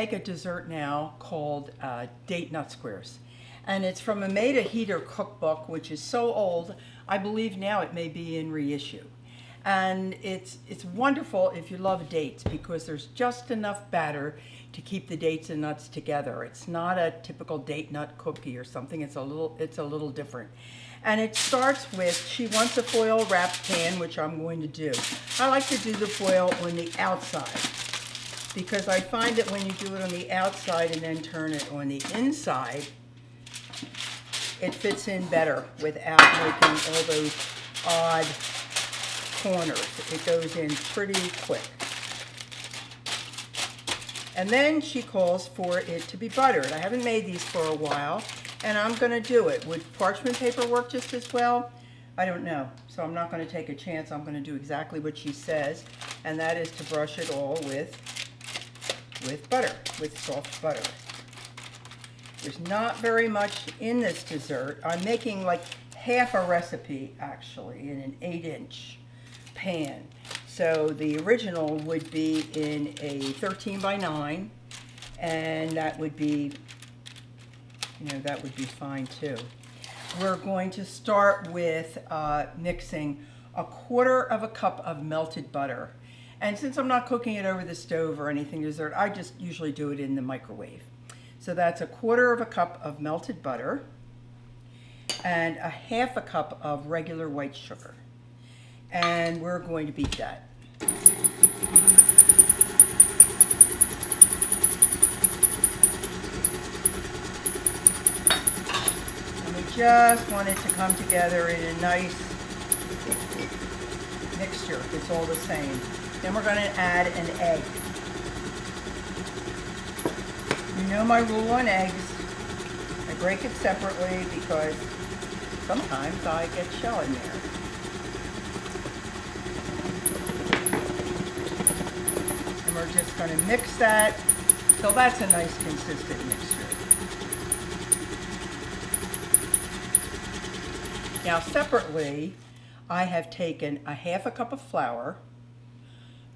make a dessert now called date nut squares. And it's from a Made a Heater cookbook, which is so old, I believe now it may be in reissue. And it's wonderful if you love dates because there's just enough batter to keep the dates and nuts together. It's not a typical date nut cookie or something. It's a little different. And it starts with, she wants a foil wrapped pan, which I'm going to do. I like to do the foil on the outside because I find that when you do it on the outside and then turn it on the inside, it fits in better without making all those odd corners. It goes in pretty quick. And then she calls for it to be buttered. I haven't made these for a while, and I'm going to do it. Would parchment paper work just as well? I don't know. So I'm not going to take a chance. I'm going to do exactly what she says, and that is to brush it all with butter, with soft butter. There's not very much in this dessert. I'm making like half a recipe, actually, in an 8-inch pan. So the original would be in a 13 by 9, and that would be, that would be fine too. We're going to start with mixing 1/4 cup of melted butter. And since I'm not cooking it over the stove or anything dessert, I just usually do it in the microwave. So that's 1/4 cup of melted butter and 1/2 cup of regular white sugar. And we're going to beat that. And we just want it to come together in a nice mixture. It's all the same. Then we're going to add an egg. You know my rule on eggs. I break it separately because sometimes I get shell in there. And we're just going to mix that till that's a nice consistent mixture. Now separately, I have taken 1/2 cup of flour,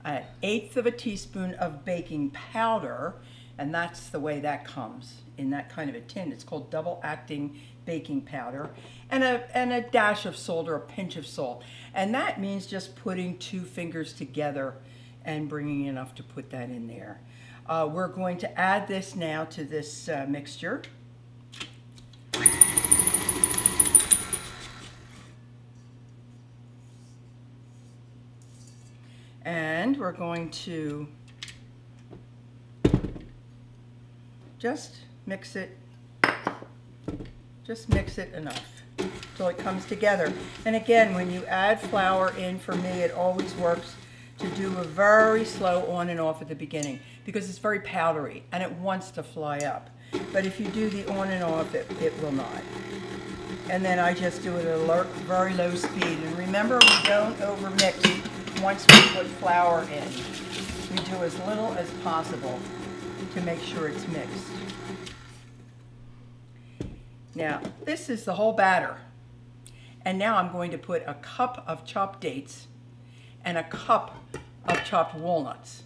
1/8 teaspoon of baking powder, and that's the way that comes in that kind of a tin. It's called double acting baking powder, and a dash of salt or a pinch of salt. And that means just putting 2 fingers together and bringing enough to put that in there. We're going to add this now to this mixture. And we're going to just mix it enough till it comes together. And again, when you add flour in, for me, it always works to do a very slow on and off at the beginning because it's very powdery and it wants to fly up. But if you do the on and off, it will not. And then I just do it at a very low speed. And remember, we don't overmix once we put flour in. We do as little as possible to make sure it's mixed. Now, this is the whole batter. And now I'm going to put 1 cup of chopped dates and 1 cup of chopped walnuts.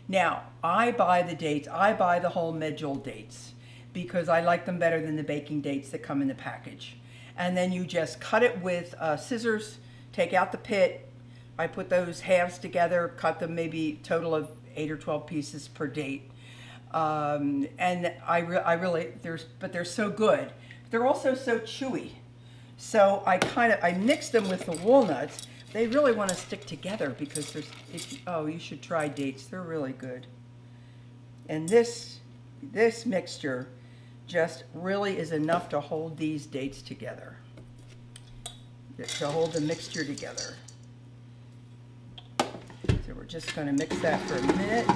Now, I buy the dates, I buy the whole medjool dates because I like them better than the baking dates that come in the package. And then you just cut it with scissors, take out the pit. I put those halves together, cut them maybe total of 8 or 12 pieces per date. And they're so good. They're also so chewy. So I mix them with the walnuts. They really want to stick together because you should try dates. They're really good. And this mixture just really is enough to hold these dates together, to hold the mixture together. So we're just going to mix that for a minute.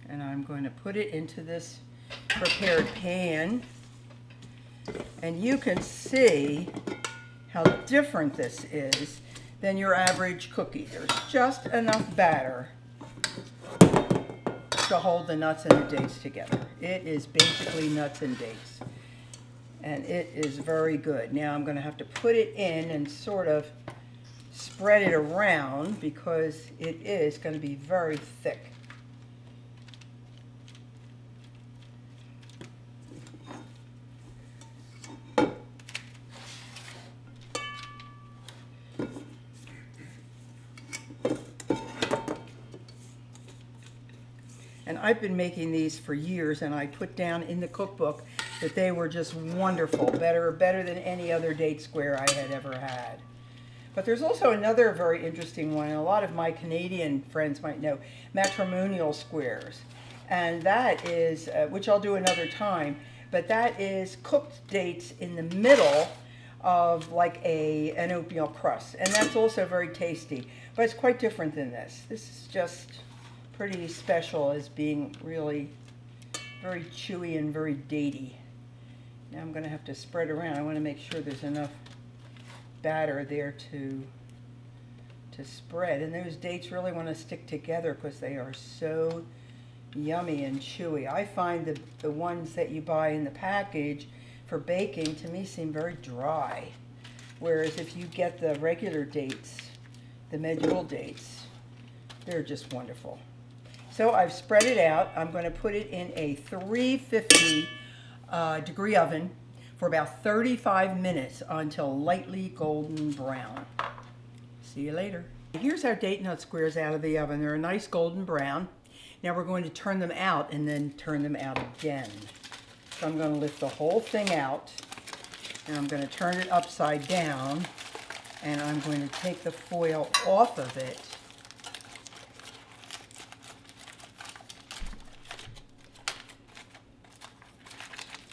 And I'm going to put it into this prepared pan. And you can see how different this is than your average cookie. There's just enough batter to hold the nuts and the dates together. It is basically nuts and dates. And it is very good. Now I'm going to have to put it in and sort of spread it around because it is going to be very thick. And I've been making these for years, and I put down in the cookbook that they were just wonderful, better than any other date square I had ever had. But there's also another very interesting one, and a lot of my Canadian friends might know, matrimonial squares. And that is, which I'll do another time, but that is cooked dates in the middle of like an oatmeal crust. And that's also very tasty, but it's quite different than this. This is just pretty special as being really very chewy and very datey. Now I'm going to have to spread around. I want to make sure there's enough batter there to spread. And those dates really want to stick together because they are so yummy and chewy. I find the ones that you buy in the package for baking, to me, seem very dry. Whereas if you get the regular dates, the medjool dates, they're just wonderful. So I've spread it out. I'm going to put it in a 350 degree oven for about 35 minutes until lightly golden brown. See you later. Here's our date nut squares out of the oven. They're a nice golden brown. Now we're going to turn them out and then turn them out again. So I'm going to lift the whole thing out and I'm going to turn it upside down and I'm going to take the foil off of it.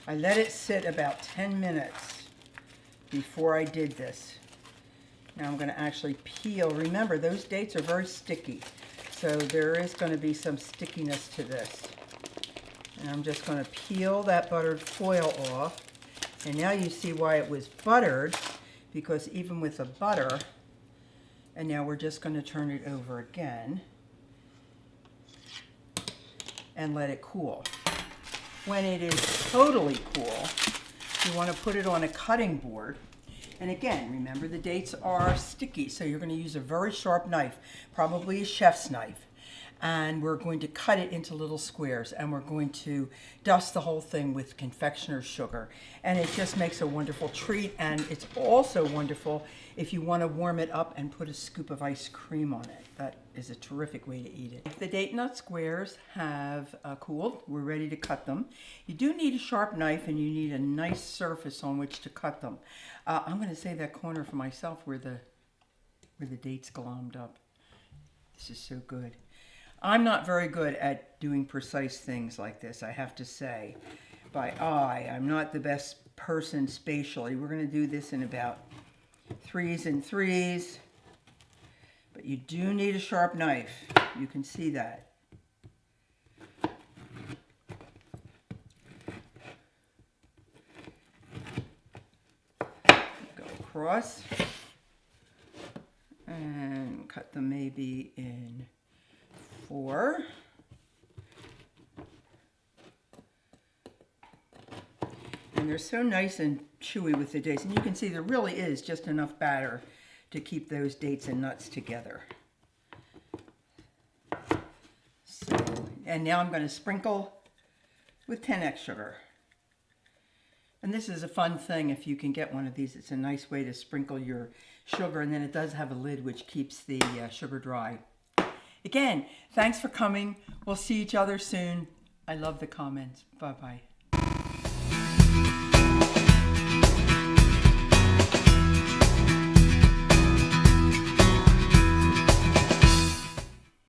I let it sit about 10 minutes before I did this. Now I'm going to actually peel. Remember, those dates are very sticky, so there is going to be some stickiness to this. And I'm just going to peel that buttered foil off. And now you see why it was buttered, because even with the butter, and now we're just going to turn it over again and let it cool. When it is totally cool, you want to put it on a cutting board. And again, remember the dates are sticky, so you're going to use a very sharp knife, probably a chef's knife. And we're going to cut it into little squares, and we're going to dust the whole thing with confectioner's sugar. And it just makes a wonderful treat, and it's also wonderful if you want to warm it up and put a scoop of ice cream on it. That is a terrific way to eat it. The date nut squares have cooled. We're ready to cut them. You do need a sharp knife, and you need a nice surface on which to cut them. I'm going to save that corner for myself where the dates glommed up. This is so good. I'm not very good at doing precise things like this, I have to say. By eye, I'm not the best person spatially. We're going to do this in about 3s and 3s. But you do need a sharp knife. You can see that. Go across and cut them maybe in 4. And they're so nice and chewy with the dates. And you can see there really is just enough batter to keep those dates and nuts together. So, and now I'm going to sprinkle with 10x sugar. And this is a fun thing if you can get one of these. It's a nice way to sprinkle your sugar, and then it does have a lid which keeps the sugar dry. Again, thanks for coming. We'll see each other soon. I love the comments. Bye-bye.